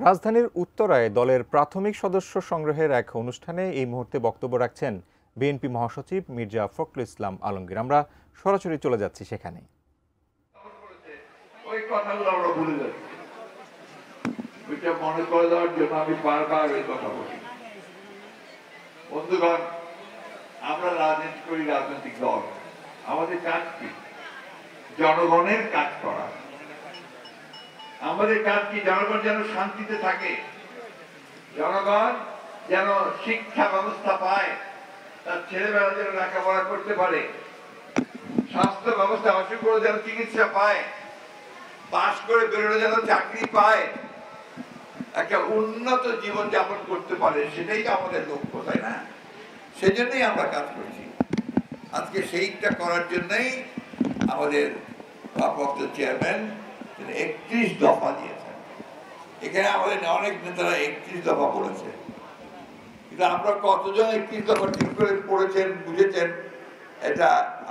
রাজধানীর উত্তরায় দলের প্রাথমিক সদস্য সংগ্রহের এক অনুষ্ঠানে এই মুহূর্তে বক্তব্য রাখছেন বিএনপি মহাসচিব মির্জা ফখরুল ইসলাম আলমগীর। আমরা সরাসরি চলে যাচ্ছি সেখানে। বন্ধুগণ, আমরা রাজনীতি করি, রাজনৈতিক দল, আমাদের কাজ কি? জনগণের কাজ করা। আমাদের কাজ কি? জনগণ যেন শান্তিতে থাকে, জনগণ যেন শিক্ষা ব্যবস্থা পায়, তার ছেলেমেয়েরা যেন লেখাপড়া করতে পারে, স্বাস্থ্য ব্যবস্থা অসুখ করে যেন চিকিৎসা পায়, পাশ করে বেরোলে যেন চাকরি পায়, একটা উন্নত জীবন যাপন করতে পারে। সেটাই আমাদের লক্ষ্য, তাই না? সেজন্যই আমরা কাজ করছি। আজকে সেইটা করার জন্যই আমাদের ভারপ্রাপ্ত চেয়ারম্যান 31 দফা দিয়েছেন। এখানে আমাদের অনেক নেতারা 31 দফা বলেছে, কিন্তু আমরা কতজন 31 দফা ঠিক করে পড়েছেন, বুঝেছেন, এটা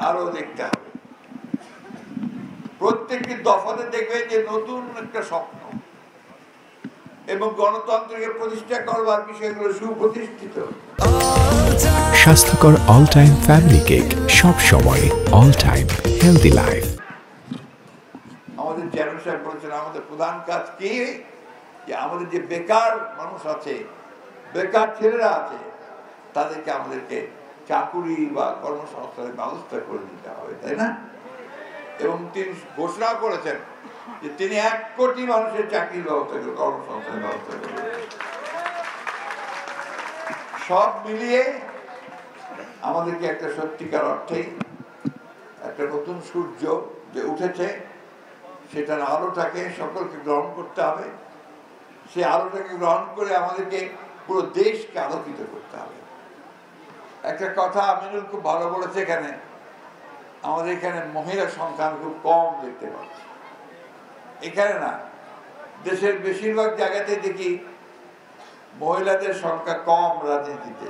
আরো দেখতে হবে। প্রত্যেকটি দফাতে দেখবেন যে নতুন একটা স্বপ্ন এবং গণতন্ত্রকে প্রতিষ্ঠা করবার বিষয়গুলো সুপ্রতিষ্ঠিত। স্বাস্থ্যকর অল টাইম ফ্যামিলি কেক, সব সময় অল টাইম হেলদি লাইফ। আমাদের চেয়ারম্যান সাহেব বলেছেন আমাদের প্রধান কাজ কি, যে আমাদের যে বেকার মানুষ আছে, বেকার ছেলেরা আছে, তাদেরকে আমাদেরকে চাকুরি বা কর্মসংস্থানের ব্যবস্থা করে দিতে হবে, তাই না? এবং তিনি ঘোষণা করেছেন যে তিনি 1 কোটি মানুষের চাকরির ব্যবস্থা করবেন, কর্মসংস্থানের ব্যবস্থা করবেন। সব মিলিয়ে আমাদেরকে একটা সত্যিকার অর্থেই একটা নতুন সূর্য যে উঠেছে, সেটার আলোটাকে সকলকে গ্রহণ করতে হবে। সেই আলোটাকে গ্রহণ করে আমাদেরকে পুরো দেশকে আলোকিত করতে হবে। একটা কথা আমিনুল খুব ভালো বলেছে, এখানে আমাদের এখানে মহিলা সংখ্যা খুব কম দেখতে পাচ্ছি। এখানে না, দেশের বেশিরভাগ জায়গাতে দেখি মহিলাদের সংখ্যা কম রাজনীতিতে।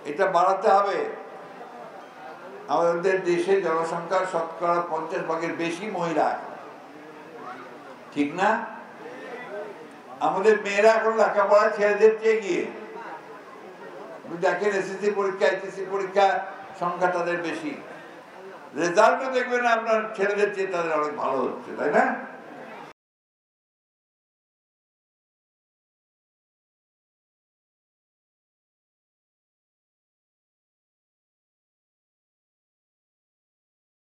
এটা বাড়াতে হবে। আমাদের দেশে জনসংখ্যার শতকরা 50% বেশি মহিলা, ঠিক না? আমাদের মেয়েরা এখন লেখাপড়া ছেলেদের চেয়ে গিয়ে দেখেন, এসএসসি পরীক্ষা, এইচএসসি পরীক্ষা সংখ্যা তাদের বেশি, রেজাল্টও দেখবেন আপনার ছেলেদের চেয়ে তাদের অনেক ভালো হচ্ছে, তাই না?